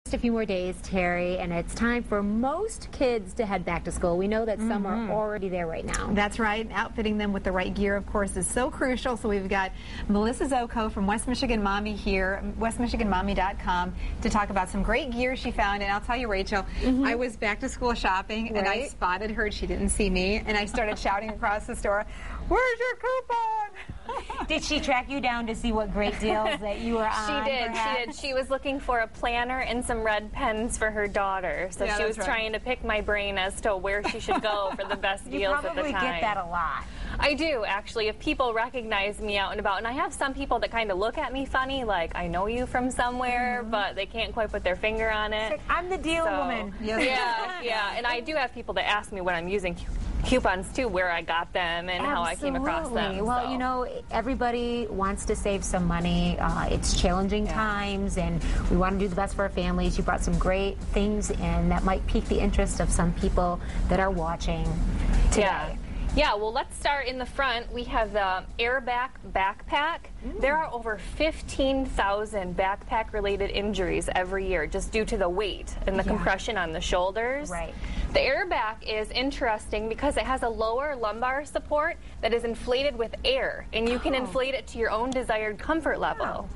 Just a few more days, Terry, and it's time for most kids to head back to school. We know that some are already there right now. That's right. Outfitting them with the right gear, of course, is so crucial. So we've got Melissa Zoko from West Michigan Mommy here, westmichiganmommy.com, to talk about some great gear she found. And I'll tell you, Rachel, I was back to school shopping, and I spotted her. She didn't see me, and I started shouting across the store, "Where's your coupon?" Did she track you down to see what great deals that you were on? She did. Perhaps? She did. She was looking for a planner and some red pens for her daughter. So she was trying to pick my brain as to where she should go for the best deals at the time. You probably get that a lot. I do, actually. If people recognize me out and about, and I have some people that kind of look at me funny, like, I know you from somewhere, but they can't quite put their finger on it. Like, I'm the deal woman. Yeah. And I do have people that ask me when I'm using coupons too, where I got them and how I came across them. Well, you know, everybody wants to save some money. It's challenging times, and we want to do the best for our families. You brought some great things in that might pique the interest of some people that are watching today. Yeah, well, let's start in the front. We have the AirBack backpack. There are over 15,000 backpack-related injuries every year just due to the weight and the compression on the shoulders. Right. The AirBack is interesting because it has a lower lumbar support that is inflated with air, and you can inflate it to your own desired comfort level.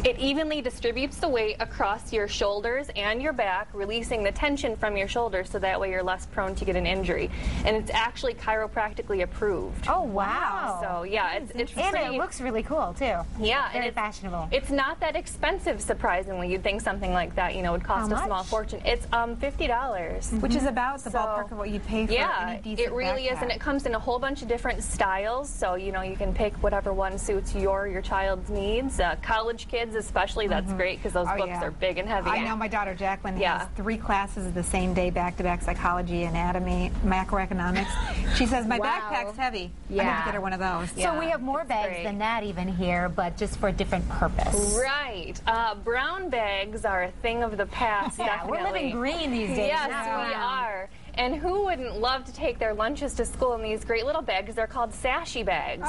It evenly distributes the weight across your shoulders and your back, releasing the tension from your shoulders so that way you're less prone to get an injury. And it's actually chiropractically approved. Oh, wow. So, yeah, it's and pretty, it looks really cool, too. Yeah. Very fashionable. It's not that expensive, surprisingly. You'd think something like that, you know, would cost a small fortune. It's $50. Which is about the ballpark of what you'd pay for any decent it really backpack. is, and it comes in a whole bunch of different styles, so, you know, you can pick whatever one suits your child's needs. College kids especially, that's great because those books are big and heavy. I know my daughter Jacqueline has 3 classes the same day, back-to-back: psychology, anatomy, macroeconomics. She says, my backpack's heavy. I'm going to get her one of those. So we have more bags than that even here, but just for a different purpose. Right. Brown bags are a thing of the past, definitely. We're living green these days. Yes, we are. And who wouldn't love to take their lunches to school in these great little bags? They're called sashy bags.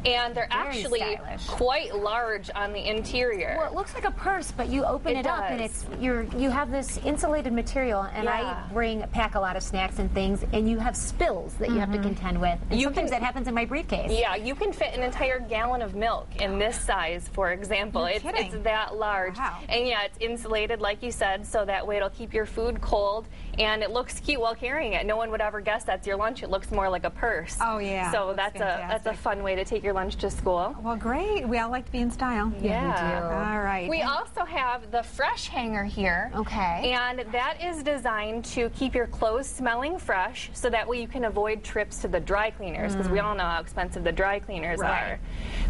And they're actually quite large on the interior. Well, it looks like a purse, but you open it up and it's you have this insulated material, and I pack a lot of snacks and things, and you have spills that you have to contend with. And sometimes that happens in my briefcase. Yeah, you can fit an entire gallon of milk in this size, for example. It's that large. And yeah, it's insulated, like you said, so that way it'll keep your food cold, and it looks cute while carrying it. No one would ever guess that's your lunch. It looks more like a purse. Oh, yeah. So that's a fun way to take your lunch to school. Well, great. We all like to be in style. Yeah, we do. All right. We also have the fresh hanger here. Okay. And that is designed to keep your clothes smelling fresh, so that way you can avoid trips to the dry cleaners, because we all know how expensive the dry cleaners are.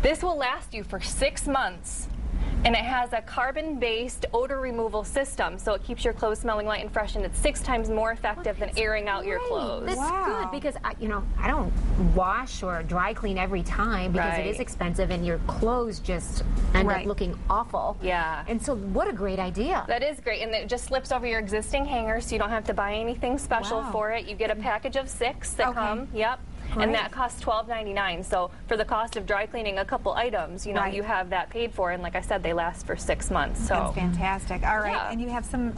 This will last you for 6 months. And it has a carbon-based odor removal system, so it keeps your clothes smelling light and fresh, and it's 6 times more effective than airing out your clothes. That's good, because I don't wash or dry clean every time because it is expensive, and your clothes just end up looking awful. Yeah. And so, what a great idea. That is great, and it just slips over your existing hanger, so you don't have to buy anything special for it. You get a package of 6 that come. Yep. And that costs $12.99. So for the cost of dry cleaning a couple items, you know, you have that paid for. And like I said, they last for 6 months. So that's fantastic. All right, and you have some.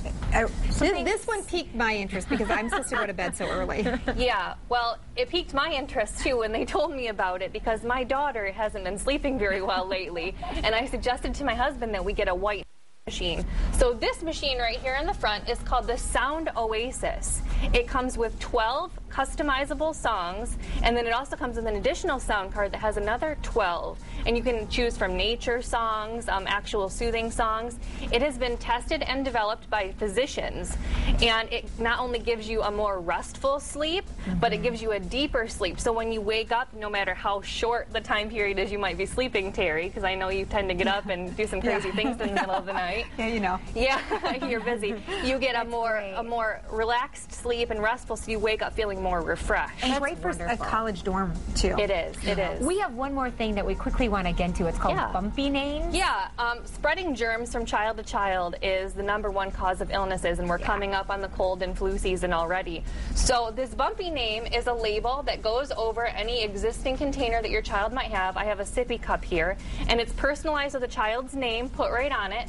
This one piqued my interest because I'm supposed to go to bed so early. Yeah, well, it piqued my interest too when they told me about it, because my daughter hasn't been sleeping very well lately, and I suggested to my husband that we get a white machine. So this machine right here in the front is called the Sound Oasis. It comes with 12 customizable songs, and then it also comes with an additional sound card that has another 12, and you can choose from nature songs, actual soothing songs. It has been tested and developed by physicians, and it not only gives you a more restful sleep, but it gives you a deeper sleep. So when you wake up, no matter how short the time period is you might be sleeping, Terry, because I know you tend to get up and do some crazy things in the middle of the night. Yeah, you know. Yeah, you're busy. You get a more relaxed sleep and restful, so you wake up feeling more refreshed. And great for a college dorm, too. It is. It is. We have one more thing that we quickly want to get into. It's called bumpy names. Yeah. Spreading germs from child to child is the #1 cause of illnesses, and we're coming up on the cold and flu season already. So this bumpy name is a label that goes over any existing container that your child might have. I have a sippy cup here, and it's personalized with a child's name put right on it.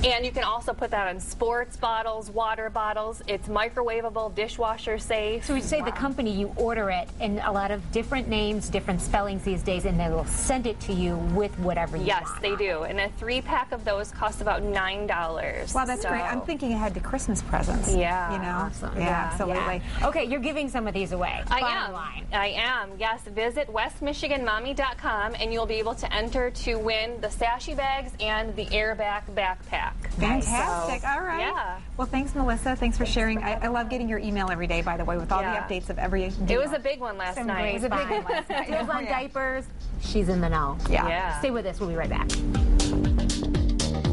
And you can also put that on sports bottles, water bottles. It's microwavable, dishwasher safe. So we say the company, you order it in a lot of different names, different spellings these days, and they will send it to you with whatever you want. Yes, they do. And a 3-pack of those costs about $9. Wow, that's great. I'm thinking ahead to Christmas presents. Yeah. You know? Awesome. Yeah, absolutely. Yeah. Okay, you're giving some of these away. I am. Yes, visit westmichiganmommy.com and you'll be able to enter to win the Sashi bags and the AirBack backpack. Fantastic. So, all right. Yeah. Well, thanks, Melissa. Thanks for sharing. I love getting your email every day, by the way, with all the updates of every deal. It was a big one last night. It was a big one last night. Deals on diapers. She's in the know. Yeah. Stay with us. We'll be right back.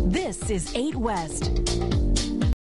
This is 8 West.